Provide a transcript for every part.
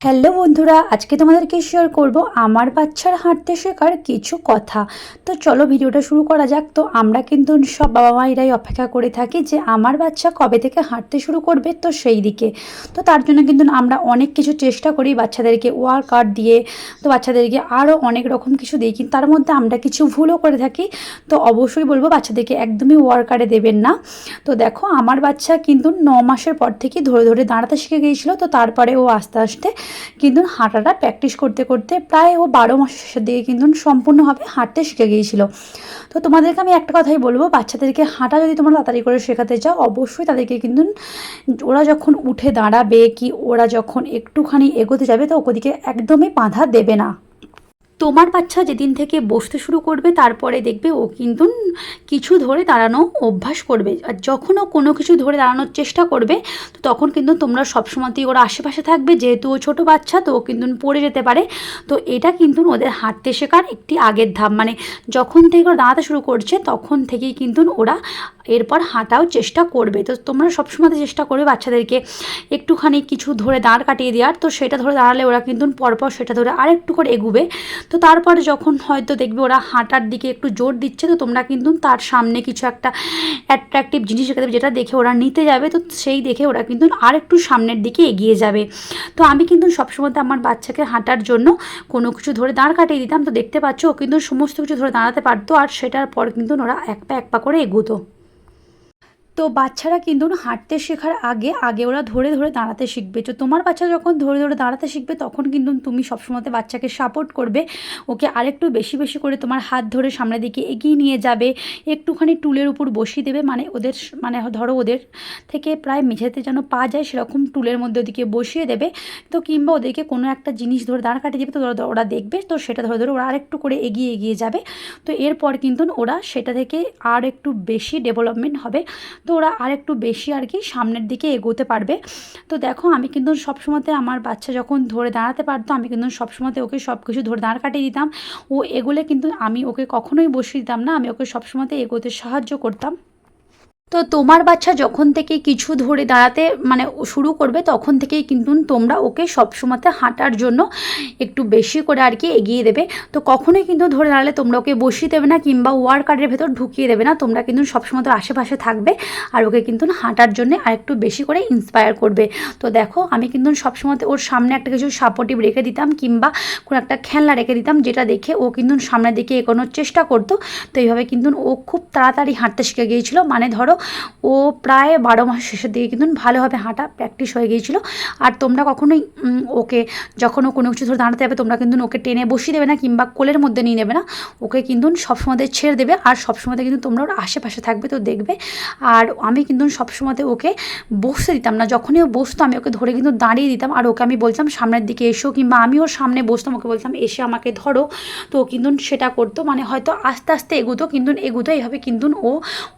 Hello বন্ধুরা, আজকে তোমাদেরকে শেয়ার করব আমার বাচ্চার হাঁটতে শেখার কিছু কথা। তো চলো ভিডিওটা শুরু করা যাক। তো আমরা কিন্তু সব বাবা মায়েরাই অপেক্ষা করে থাকি যে আমার বাচ্চা কবে থেকে হাঁটতে শুরু করবে, তো সেই দিকে। তো তার জন্য কিন্তু আমরা অনেক কিছু চেষ্টা করি বাচ্চাদেরকে ওয়ার্কআউট দিয়ে, তো বাচ্চাদেরকে আরও অনেক রকম কিছু দিই, কিন্তু তার মধ্যে আমরা কিছু ভুলও করে থাকি। তো অবশ্যই বলবো বাচ্চাদেরকে একদমই ওয়ার্কআউটে দেবেন না। তো দেখো আমার বাচ্চা কিন্তু 9 মাসের পর থেকেই ধরে ধরে দাঁড়াতে শিখে গিয়েছিল। তো তারপরে ও আস্তে আস্তে কিন্তু হাঁটাটা প্র্যাকটিস করতে করতে প্রায় ও 12 মাসের শেষের দিকে কিন্তু সম্পূর্ণভাবে হাঁটতে শিখে গিয়েছিল। তো তোমাদেরকে আমি একটা কথাই বলবো, বাচ্চাদেরকে হাঁটা যদি তোমরা তাড়াতাড়ি করে শেখাতে চাও, অবশ্যই তাদেরকে কিন্তু ওরা যখন উঠে দাঁড়াবে কি ওরা যখন একটুখানি এগোতে যাবে তো ওদিকে একদমই বাধা দেবে না। তোমার বাচ্চা যেদিন থেকে বসতে শুরু করবে তারপরে দেখবে ও কিন্তু কিছু ধরে দাঁড়ানো অভ্যাস করবে। আর যখন ও কোনো কিছু ধরে দাঁড়ানোর চেষ্টা করবে তো তখন কিন্তু তোমরা সবসময়তেই ওর আশেপাশে থাকবে, যেহেতু ও ছোটো বাচ্চা তো ও কিন্তু পড়ে যেতে পারে। তো এটা কিন্তু ওদের হাঁটতে শেখার একটি আগের ধাপ, মানে যখন থেকে ওরা দাঁড়াতে শুরু করছে তখন থেকেই কিন্তু ওরা এরপর হাঁটাও চেষ্টা করবে। তো তোমরা সবসময় চেষ্টা করবে বাচ্চাদেরকে একটুখানি কিছু ধরে দাঁড় কাটিয়ে দেওয়ার, তো সেটা ধরে দাঁড়ালে ওরা কিন্তু পরপর সেটা ধরে আরেকটু করে এগুবে। তো তারপরে যখন হয়তো দেখবে ওরা হাঁটার দিকে একটু জোর দিচ্ছে তো তোমরা কিন্তু তার সামনে কিছু একটা অ্যাট্রাকটিভ জিনিস রেখে দেবে, যেটা দেখে ওরা নিতে যাবে। তো সেই দেখে ওরা কিন্তু আর একটু সামনের দিকে এগিয়ে যাবে। তো আমি কিন্তু সবসময় আমার বাচ্চাকে হাঁটার জন্য কোনো কিছু ধরে দাঁড় কাটিয়ে দিতাম। তো দেখতে পাচ্ছ ও কিন্তু সমস্ত কিছু ধরে দাঁড়াতে পারতো, আর সেটার পর কিন্তু ওরা এক পা করে এগোতো। তো বাচ্চারা কিন্তু হাঁটতে শেখার আগে আগে ওরা ধরে ধরে দাঁড়াতে শিখবে। তো তোমার বাচ্চা যখন ধরে ধরে দাঁড়াতে শিখবে তখন কিন্তু তুমি সবসময় বাচ্চাকে সাপোর্ট করবে, ওকে আরেকটু বেশি বেশি করে তোমার হাত ধরে সামনের দিকে এগিয়ে নিয়ে যাবে, একটুখানি টুলের উপর বসিয়ে দেবে, মানে ওদের মানে ধরো ওদের থেকে প্রায় মেঝেতে যেন পা যায় সেরকম টুলের মধ্যে ওদিকে বসিয়ে দেবে। তো কিংবা ওদেরকে কোনো একটা জিনিস ধরে দাঁড় কাটিয়ে দেবে, তো ওরা দেখবে, তো সেটা ধরে ধরে ওরা আরেকটু করে এগিয়ে এগিয়ে যাবে। তো এরপর কিন্তু ওরা সেটা থেকে আর একটু বেশি ডেভেলপমেন্ট হবে, তো ওরা আর একটু বেশি আর কি সামনের দিকে এগোতে পারবে। তো দেখো আমি কিন্তু সবসময়তে আমার বাচ্চা যখন ধরে দাঁড়াতে পারতো আমি কিন্তু সবসময়তে ওকে সব কিছু ধরে দাঁড় কাটিয়ে দিতাম। ও এগোলে কিন্তু আমি ওকে কখনোই বসিয়ে দিতাম না, আমি ওকে সবসময়তে এগোতে সাহায্য করতাম। তো তোমার বাচ্চা যখন থেকে কিছু ধরে দাঁড়াতে মানে শুরু করবে তখন থেকেই কিন্তু তোমরা ওকে সবসময়তে হাঁটার জন্য একটু বেশি করে আর কি এগিয়ে দেবে। তো কখনোই কিন্তু ধরে দাঁড়ালে তোমরা ওকে বসিয়ে দেবে না কিংবা ওয়ার্কারের ভেতর ঢুকিয়ে দেবে না, তোমরা কিন্তু সবসময় আশেপাশে থাকবে আর ওকে কিন্তু হাঁটার জন্য আর একটু বেশি করে ইন্সপায়ার করবে। তো দেখো আমি কিন্তু সবসময় ওর সামনে একটা কিছু সাপোর্টিভ রেখে দিতাম কিংবা কোনো একটা খেলনা রেখে দিতাম, যেটা দেখে ও কিন্তু সামনের দিকে এগোনোর চেষ্টা করতো। তো এইভাবে কিন্তু ও খুব তাড়াতাড়ি হাঁটতে শিখে গিয়েছিলো, মানে ধরো ও প্রায় 12 মাসের শেষের দিকে কিন্তু ভালোভাবে হাঁটা প্র্যাকটিস হয়ে গিয়েছিলো। আর তোমরা কখনোই ওকে যখন ও কোনো কিছু ধরে দাঁড়াতে যাবে তোমরা কিন্তু ওকে টেনে বসিয়ে দেবে না কিংবা কোলের মধ্যে নিয়ে নেবে না, ওকে কিন্তু সবসময় ছেড়ে দেবে আর সবসময় কিন্তু তোমরা ওর আশেপাশে থাকবে। তো দেখবে আর আমি কিন্তু সবসময় ওকে বসতে দিতাম না, যখনই ও বসতো আমি ওকে ধরে কিন্তু দাঁড়িয়ে দিতাম আর ওকে আমি বলতাম সামনের দিকে এসো, কিংবা আমি ওর সামনে বসতাম ওকে বলতাম এসে আমাকে ধরো। তো ও কিন্তু সেটা করতো, মানে হয়তো আস্তে আস্তে এগোতো কিন্তু এগোতো এইভাবে কিন্তু ও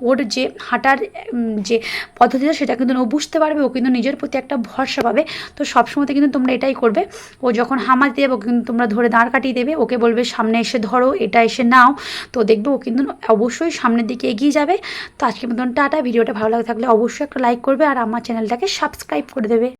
ওর যে হাঁটার যে পদ্ধতিটা সেটা কিন্তু ও বুঝতে পারবে, ও কিন্তু নিজের প্রতি একটা ভরসা পাবে। তো সবসময় কিন্তু তোমরা এটাই করবে, ও যখন হামাতে দেবে ওকে কিন্তু তোমরা ধরে দাঁড় কাটিয়ে দেবে, ওকে বলবে সামনে এসে ধরো, এটা এসে নাও। তো দেখবে ও কিন্তু অবশ্যই সামনের দিকে এগিয়ে যাবে। তো আজকের মতন টাটা। ভিডিওটা ভালো লাগে থাকলে অবশ্যই একটা লাইক করবে আর আমার চ্যানেলটাকে সাবস্ক্রাইব করে দেবে।